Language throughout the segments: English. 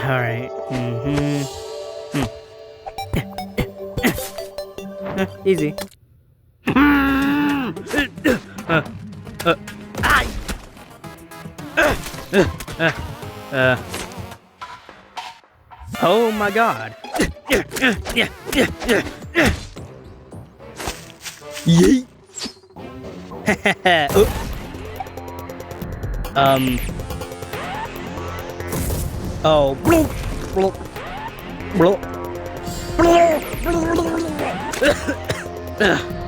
Alright. Easy. Oh my god. Yeet. Oh. Bloop, bloop, bloop.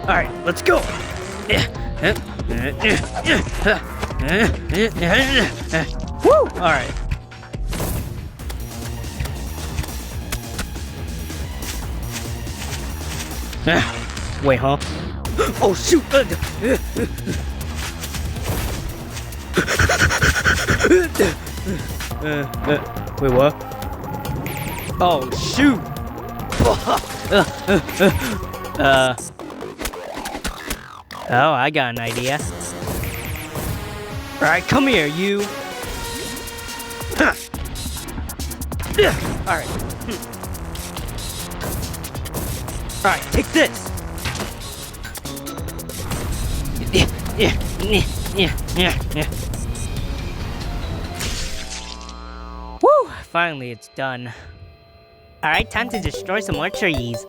Alright, let's go. Woo! Alright. Wait, huh? Oh, shoot! Wait, what? Oh, shoot! Oh, I got an idea. Alright, come here, you! Alright. Alright, take this! Woo! Finally, it's done. Alright, time to destroy some more trees.